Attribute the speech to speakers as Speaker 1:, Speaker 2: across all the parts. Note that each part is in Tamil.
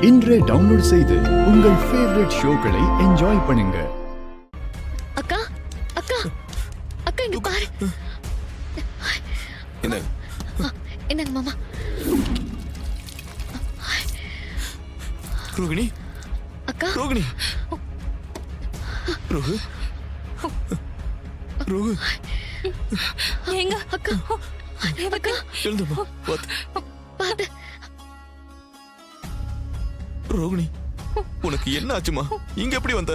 Speaker 1: இன்றே டவுன்லோட் செய்து உங்கள் ஃபேவரட் ஷோக்களை என்ஜாய் பண்ணுங்க.
Speaker 2: அக்கா அக்கா அக்கா இங்க பாரு.
Speaker 3: என்ன
Speaker 2: என்னங்க மாமா?
Speaker 3: ரோகிணி,
Speaker 2: அக்கா
Speaker 3: ரோகிணி, ரோகு, ரோகு,
Speaker 2: எங்க அக்கா? அக்கா
Speaker 3: எழுந்துமா,
Speaker 2: பாத்து.
Speaker 3: ரோகிணி, உனக்கு என்ன ஆச்சுமா? இங்க எப்படி வந்த?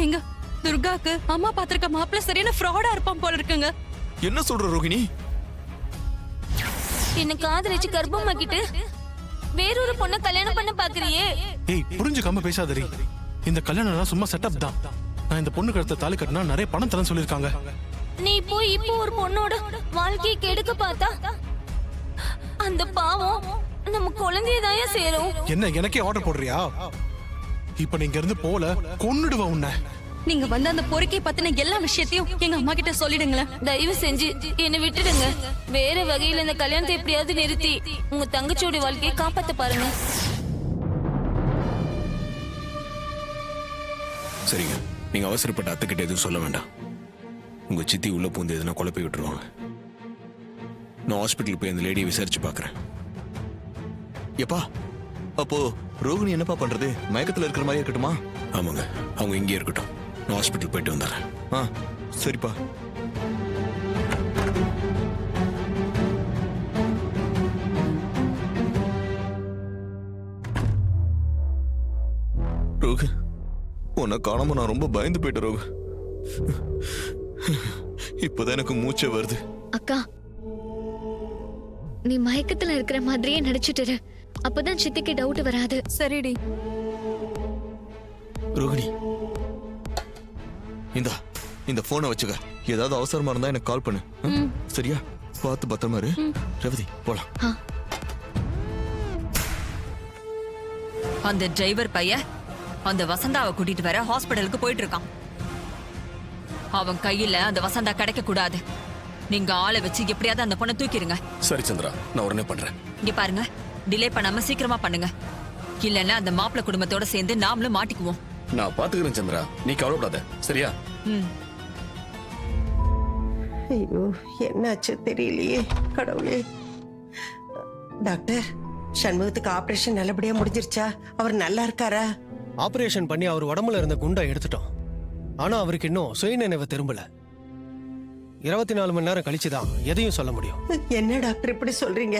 Speaker 4: எங்க துர்காக்கு அம்மா பாத்திருக்க மாப்பிள்ள சரியான ஃப்ராடா இருப்பான் போல இருக்குங்க.
Speaker 3: என்ன சொல்ற ரோகிணி?
Speaker 5: என்ன காதலிச்சு கர்ப்பமாக்கிட்டு வேறொரு பொண்ண கல்யாணம் பண்ண பாக்குறியே?
Speaker 6: ஏய், புரிஞ்சுக்காம பேசாதடி. இந்த கல்யாணம் சும்மா செட்டப் தான். நான் இந்த பொண்ணு கழுத்த தாலி கட்டினா நிறைய பணம் தரேன்னு சொல்லிருக்காங்க.
Speaker 5: நீ போய் இப்போ ஒரு பொண்ணோட வாழ்க்கையை கெடுக்க பார்த்தா அந்த பாவம் நம்ம குழந்தையதாயா சேரும்.
Speaker 6: என்ன எனக்கே ஆர்டர் போடுறியா? இப்ப நீங்க இருந்து போல கொன்னுடுவா உன்னை.
Speaker 4: நீங்க வந்து அந்த பொறுக்கை பத்தின எல்லா விஷயத்தையும் எங்க அம்மா கிட்ட சொல்லிடுங்களேன்.
Speaker 5: தயவு செஞ்சு என்னை விட்டுடுங்க. வேற வகையில இந்த கல்யாணத்தை எப்படியாவது நிறுத்தி உங்க தங்கச்சியோட வாழ்க்கையை காப்பாத்த பாருங்க.
Speaker 3: சரிங்க, நீங்க அவசரப்பட்ட அத்தைக்கிட்ட எதுவும் சொல்ல வேண்டாம். உங்க சித்தி உள்ள பூந்து எதுனா குழப்பி விட்டுருவாங்க. நான் ஹாஸ்பிட்டலுக்கு போய் அந்த லேடியை விசாரிச்சு பாக்குறேன். எப்பா, அப்போ ரோகிணி என்னப்பா பண்றது? மயக்கத்துல இருக்கிற மாதிரி இருக்கட்டுமா? ஆமாங்க, அவங்க இங்கே இருக்கட்டும். நான் ஹாஸ்பிட்டல் போயிட்டு வந்துடுறேன். சரிப்பா. ரோகு, உன்னை காணாம நான் ரொம்ப பயந்து போயிட்டேன் ரோகு. இப்பதான் எனக்கு மூச்சே வருது.
Speaker 2: அக்கா, நீ மயக்கத்துல இருக்கிற மாதிரியே நடிச்சிட்டு அப்பதான் சித்திக்கு டவுட் வராது.
Speaker 4: சரிடி.
Speaker 3: ரோகிணி, இந்த போனை வச்சுக்க. ஏதாவது அவசரமா இருந்தா எனக்கு கால் பண்ணு. சரியா? பார்த்து பத்திரமா இரு. ரவதி, போலாம்.
Speaker 7: அந்த டிரைவர் பையன் அந்த வசந்தாவை கூட்டிட்டு வர ஹாஸ்பிடலுக்கு போயிட்டு இருக்கான். அவன் கையில அந்த வசந்தா கிடைக்க கூடாது. நீங்க ஆளை வச்சு எப்படியாவது அந்த பொண்ணை தூக்கிடுங்க.
Speaker 3: சரி சந்திரா, நான் உடனே பண்றேன்.
Speaker 7: இங்க பாருங்க, டிலே பண்ணாம சீக்கிரமா பண்ணுங்க. இல்லன்னா அந்த மாப்பிள்ளை குடும்பத்தோட சேர்ந்து நாமளும் மாட்டிக்குவோம்.
Speaker 3: நான் பாத்துக்கிறேன் சந்திரா, நீ கவலைப்படாத. சரியா?
Speaker 8: ஐயோ, என்னாச்சு தெரியலையே கடவுளே. டாக்டர், சண்முகத்துக்கு ஆபரேஷன் நல்லபடியா முடிஞ்சிருச்சா? அவர் நல்லா இருக்காரா?
Speaker 9: ஆபரேஷன் பண்ணி அவர் உடம்புல இருந்த குண்டை எடுத்துட்டோம். ஆனா அவருக்கு இன்னும் சுயநினைவு திரும்பல. 24 மணி நேரம் கழிச்சுதான் எதையும் சொல்ல முடியும்.
Speaker 8: என்ன டாக்டர் இப்படி சொல்றீங்க?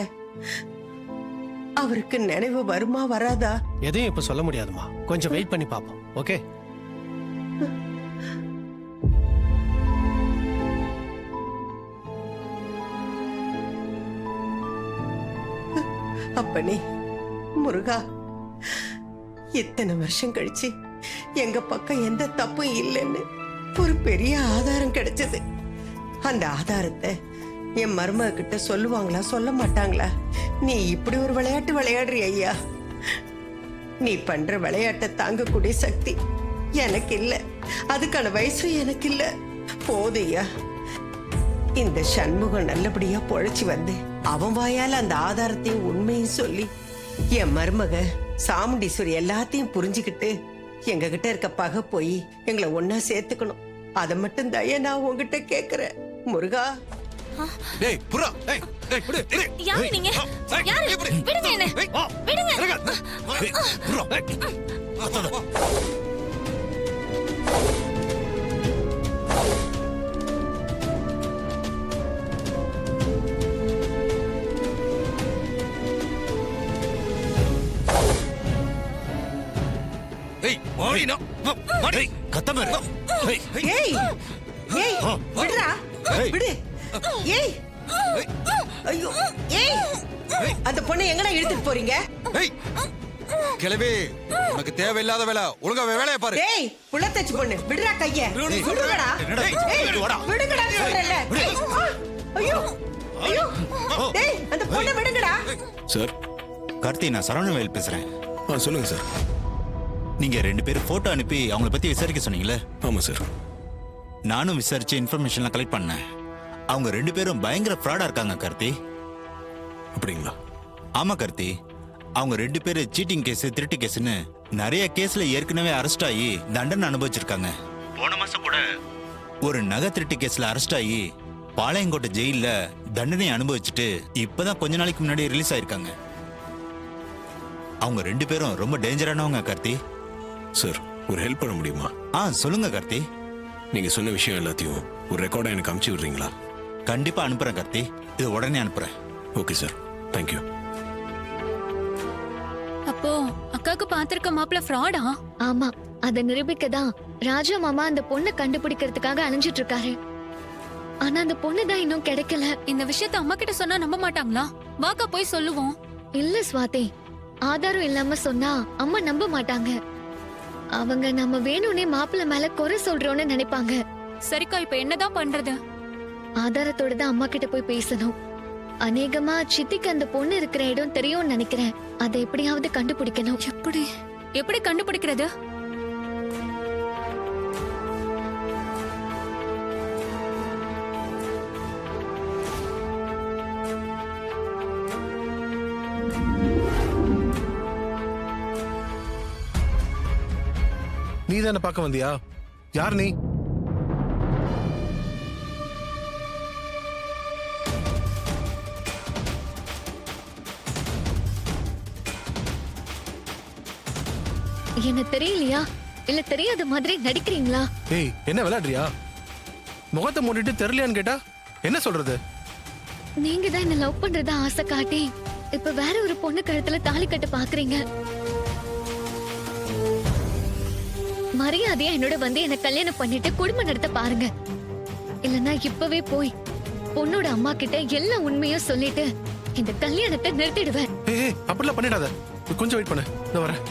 Speaker 8: அவருக்கு நினைவு வருமா வராதா?
Speaker 9: எதையும் இப்ப சொல்ல முடியாதுமா. கொஞ்சம் வெயிட் பண்ணி பாப்போம். ஓகே?
Speaker 8: அப்பனே முருகா, இத்தனை வருஷம் கழிச்சு எங்க பக்கம் எந்த தப்பும் இல்லைன்னு ஒரு பெரிய ஆதாரம் கிடைச்சது. அந்த ஆதாரத்தை என் மருமக கிட்ட சொல்லுவாங்களா சொல்ல மாட்டாங்களா? நீ இப்படி ஒரு விளையாட்டு விளையாடுறி ஐயா. நீ பண்ற விளையாட்டை தாங்கக்கூடிய சக்தி எனக்கு இல்ல, அதுக்கான வயசு எனக்கு இல்ல. போதையா, இந்த சண்முகம் நல்லபடியா பொழைச்சு வந்து அவன் வாயால அந்த ஆதாரத்தையும் உண்மையும் சொல்லி என் மருமக சாமுண்டீஸ்வரி எல்லாத்தையும் புரிஞ்சுக்கிட்டு எங்க கிட்ட இருக்க பகை போய் எங்களை ஒன்னா சேர்த்துக்கணும். அதை மட்டும் தய நான் உங்ககிட்ட கேக்குறேன் முருகா.
Speaker 6: டேய் புறா, டேய் டேய் விடு.
Speaker 5: யாரு நீங்க? யாரு? விடுங்க என்ன. விடுங்க.
Speaker 6: புறா, டேய். அத்தட. ஏய், மாடினா. மாடி. கத்தமரு. ஏய்.
Speaker 8: ஏய் ஏய் விடுடா, விடு. ஏய் ஐயோ, ஏய் அந்த பொண்ணை எங்கடா இழுத்துட்டு போறீங்க?
Speaker 6: ஏய் கிளவி, உனக்கு தேவையில்லாத வேலை. ஒழுங்கா வேலையை பாரு.
Speaker 8: ஏய் புள்ளத்தச்சு பொண்ணு, விடுடா கைய. விடுங்கடா. ஏய் விடுங்கடா சொல்றேன்ல. ஐயோ ஐயோ, டேய் அந்த பொண்ணை விடுங்கடா.
Speaker 10: சார், கார்த்தி, நான் சரவணவேல் பேசுறேன்.
Speaker 3: சொல்லுங்க சார்.
Speaker 10: நீங்க 2 பேரும் போட்டோ அனுப்பி அவங்கள பத்தி விசாரிக்க சொன்னீங்களே?
Speaker 3: ஆமா சார்.
Speaker 10: நானும் விசாரிச்சு இன்ஃபர்மேஷன்லாம் கலெக்ட் பண்ணேன். அவங்க 2 பேரும் பயங்கர ஃப்ராடா இருக்காங்க கார்த்தி.
Speaker 3: அப்படிங்களா?
Speaker 10: ஆமா கார்த்தி, அவங்க 2 பேரு சீட்டிங் கேஸ் திருட்டு கேஸ்னு நிறைய கேஸ்ல ஏற்கனவே அரெஸ்ட் ஆகி தண்டனை அனுபவிச்சிருக்காங்க. போன மாசம் கூட ஒரு நகை திருட்டு கேஸ்ல அரெஸ்ட் ஆகி பாளையங்கோட்டை ஜெயில தண்டனை அனுபவிச்சுட்டு இப்பதான் கொஞ்ச நாளைக்கு முன்னாடி ரிலீஸ் ஆயிருக்காங்க. அவங்க 2 பேரும் ரொம்ப டேஞ்சரானவங்க கார்த்தி.
Speaker 3: சார், ஒரு ஹெல்ப் பண்ண முடியுமா?
Speaker 10: சொல்லுங்க கார்த்தி.
Speaker 3: நீங்க சொன்ன விஷயம் எல்லாத்தையும் ஒரு ரெக்கார்டா எனக்கு அனுப்பிச்சு விடுறீங்களா?
Speaker 10: கண்டிப்பா அனுப்புறேன் கார்த்தி. இது உடனே அனுப்புறேன்.
Speaker 3: Okay sir, thank you.
Speaker 4: அப்போ அக்காக்கு பாத்திருக்க மாப்பிள்ள ஃப்ராடா?
Speaker 2: ஆமா, அதை நிரூபிக்கதான் ராஜா மாமா அந்த பொண்ணை கண்டுபிடிக்கிறதுக்காக அலைஞ்சிட்டு இருக்காரு. ஆனா அந்த பொண்ணு தான் இன்னும் கிடைக்கல.
Speaker 4: இந்த விஷயத்த அம்மா கிட்ட சொன்னா நம்ப மாட்டாங்களா? வாக்கா போய் சொல்லுவோம்.
Speaker 2: இல்ல ஸ்வாதி, ஆதாரம் இல்லாம சொன்னா அம்மா நம்ப மாட்டாங்க. அவங்க நம்ம வேணும்னே மாப்பிள்ள மேல குறை சொல்றோம்னு நினைப்பாங்க.
Speaker 4: சரிக்கா, இப்ப என்னதான் பண்றது?
Speaker 2: ஆதாரத்தோட தான் அம்மா கிட்ட போய் பேசணும். அநேகமா சித்திக்கு அந்த பொண்ணு இருக்கிற இடம் தெரியும்னு நினைக்கிறேன். அதை எப்படியாவது கண்டுபிடிக்கணும்.
Speaker 4: எப்படி கண்டுபிடிக்கிறது?
Speaker 6: நீ தானே பார்க்க வந்தியா? யார் நீ?
Speaker 2: என்ன தெரியலையா? இல்ல தெரியாத மாதிரி நடிக்கிறீங்களா?
Speaker 6: ஏய், என்ன விளையாடுறியா? முகத்தை மூடிட்டு தெரியலையான்னு கேட்டா என்ன சொல்றது?
Speaker 2: நீங்க தான் என்ன லவ் பண்றதா ஆசை காட்டி இப்ப வேற ஒரு பொண்ணு கழுத்துல தாலி கட்ட பாக்குறீங்க. மரியாதையா என்னோட வந்து என்ன கல்யாணம் பண்ணிட்டு குடும்பம் நடத்த பாருங்க. இல்லன்னா இப்பவே போய் பொண்ணோட அம்மா கிட்ட எல்லா உண்மையும் சொல்லிட்டு இந்த கல்யாணத்தை நிறுத்திடுவேன்.
Speaker 6: ஏய், அப்படிலாம் பண்ணிடாத. கொஞ்சம் வெயிட் பண்ணு, நான் வரேன்.